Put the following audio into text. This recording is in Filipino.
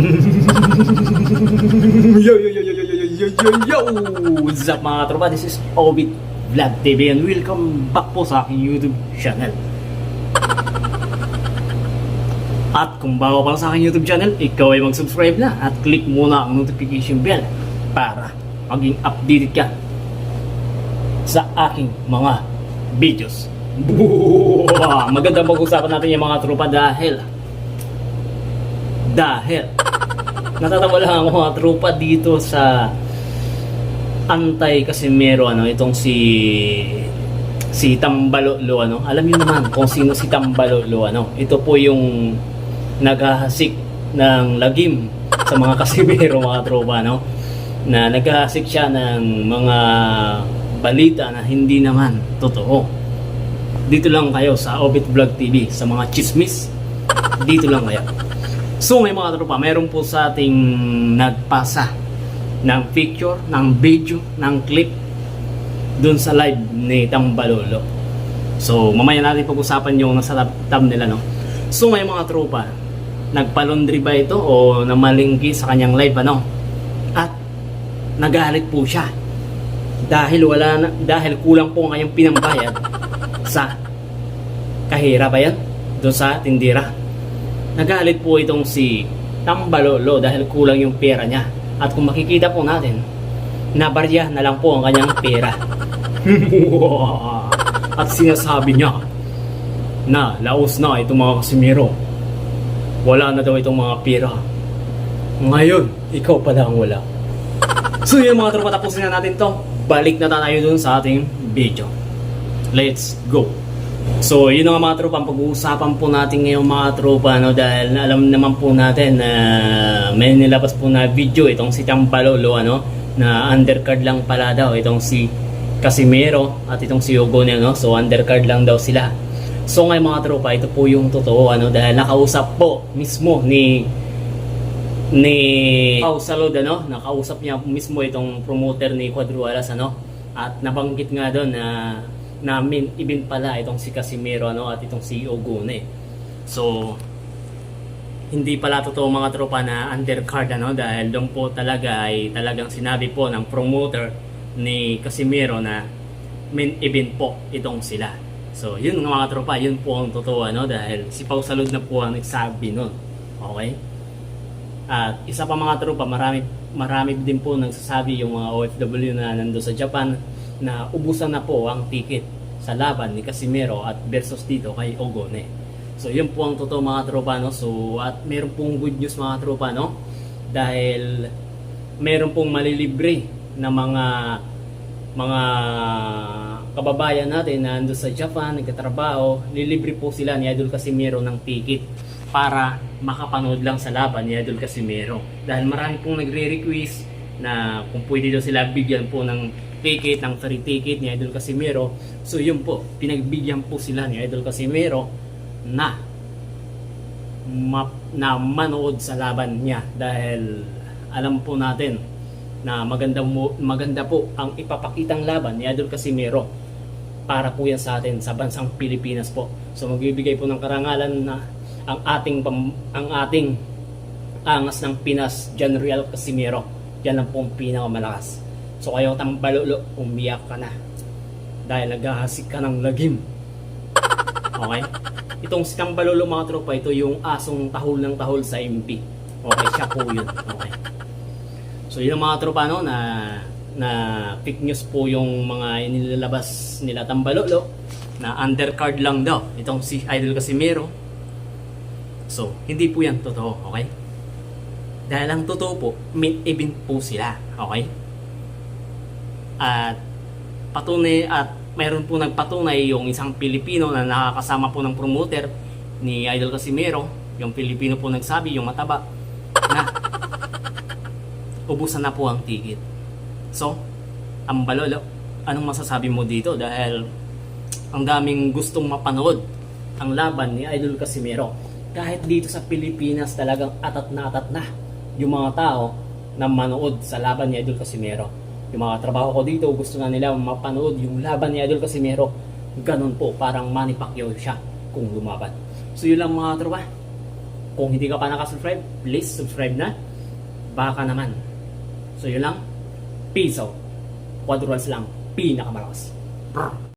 Yo yo yo yo yo yo yo yo yo! What's up mga tropa? This is Obit Vlog TV and welcome back po sa aking YouTube channel. At kung bago pa lang sa aking YouTube channel, ikaw ay mag-subscribe na at click muna ang notification bell para maging updated ka sa aking mga videos. Magandang pag-usapan natin yung mga tropa dahil natatawa lang ang mga tropa dito sa Antay Casimero, itong si Tambalolo, Alam niyo naman kung sino si Tambalolo, Ito po yung naghahasik ng lagim sa mga Casimero, mga tropa, Na naghahasik siya ng mga balita na hindi naman totoo. Dito lang kayo sa Obit Vlog TV, sa mga chismis. Dito lang kayo. So may mga tropa, meron po sa ating nagpasa ng picture, ng video, ng clip dun sa live ni Tambalolo. So mamaya natin pag-usapan yung nasa thumbnail, So may mga tropa, nagpalundri ba ito o namalingki sa kanyang live, At nagalit po siya dahil dahil kulang po ngayong pinambayad sa kahirapan doon sa tindira. Nagalit po itong si Tambalolo dahil kulang yung pera niya. At kung makikita po natin, nabarya na lang po ang kanyang pera. At sinasabi niya na laos na itong mga Casimero. Wala na daw itong mga pera. Ngayon, ikaw pala ang wala. So yun mga tropa, tapusin na natin to. Balik na tayo dun sa ating video. Let's go! So yun nga mga tropa, ang pag-uusapan po natin ngayon mga tropa, dahil alam naman po natin na may nilabas po na video itong si Tambalolo, na undercard lang pala daw itong si Casimero at itong si Ogone, So undercard lang daw sila. So ngayon mga tropa, ito po yung totoo, dahil nakausap po mismo ni Pau Salud, nakausap niya mismo itong promoter ni Quadrualas, at nabanggit nga doon na main event pala itong si Casimero, at itong si Ogone. So hindi pala totoo mga tropa na undercard, dahil doon po talaga ay talagang sinabi po ng promoter ni Casimero na main event po itong sila. So yun mga tropa, yun po ang totoo, dahil si Pau Salud na po ang nagsabi nun. Okay? At isa pa mga tropa, marami din po nagsasabi yung mga OFW na nando sa Japan na ubusan na po ang ticket sa laban ni Casimero at versus dito kay Ogone. So yun po ang totoo mga tropa, So at meron pong good news mga tropa, dahil meron pong malilibre na mga kababayan natin na nando sa Japan, nagtatrabaho, lilibre po sila ni Idol Casimero ng ticket para makapanood lang sa laban ni Idol Casimero. Dahil marami pong nagre-request na kung pwede daw sila bigyan po ng ticket, ng free ticket ni Idol Casimero. So yun po, pinagbigyan po sila ni Idol Casimero na manood sa laban niya, dahil alam po natin na maganda po ang ipapakitang laban ni Idol Casimero para po yan sa atin sa bansang Pilipinas po. So magbibigay po ng karangalan na ang ating angas ng Pinas, General Casimero. Yan lang po ang pinakamalakas. So kayo Tambalolo, umiyak ka na dahil naghahasik ka ng lagim. Okay? Itong si Tambalolo mga tropa, ito yung asong tahol ng tahol sa MP. Okay, siya po yun. Okay. So yun ang mga tropa, na fake news po yung mga inilalabas nila Tambalolo na undercard lang daw itong si Idol Casimero. So hindi po yan totoo. Okay? Dahil ang totoo po, main event po sila. Okay? At patunay, at mayroon po nagpatunay yung isang Pilipino na nakakasama po ng promoter ni Idol Casimero. Yung Pilipino po nagsabi, yung mataba, na ubusan na po ang ticket. So, Tambalolo, anong masasabi mo dito? Dahil ang daming gustong mapanood ang laban ni Idol Casimero. Kahit dito sa Pilipinas talagang atat na yung mga tao na manood sa laban ni Idol Casimero. Yung mga trabaho ko dito, gusto na nila mapanood yung laban ni Idol Ganun po, parang Manny Pacquiao siya kung lumaban. So yun lang mga tropa. Kung hindi ka pa nakasubscribe, please subscribe na. Baka naman. So yun lang. Peace out. Quadruals lang. Pinakamalakas. Brr.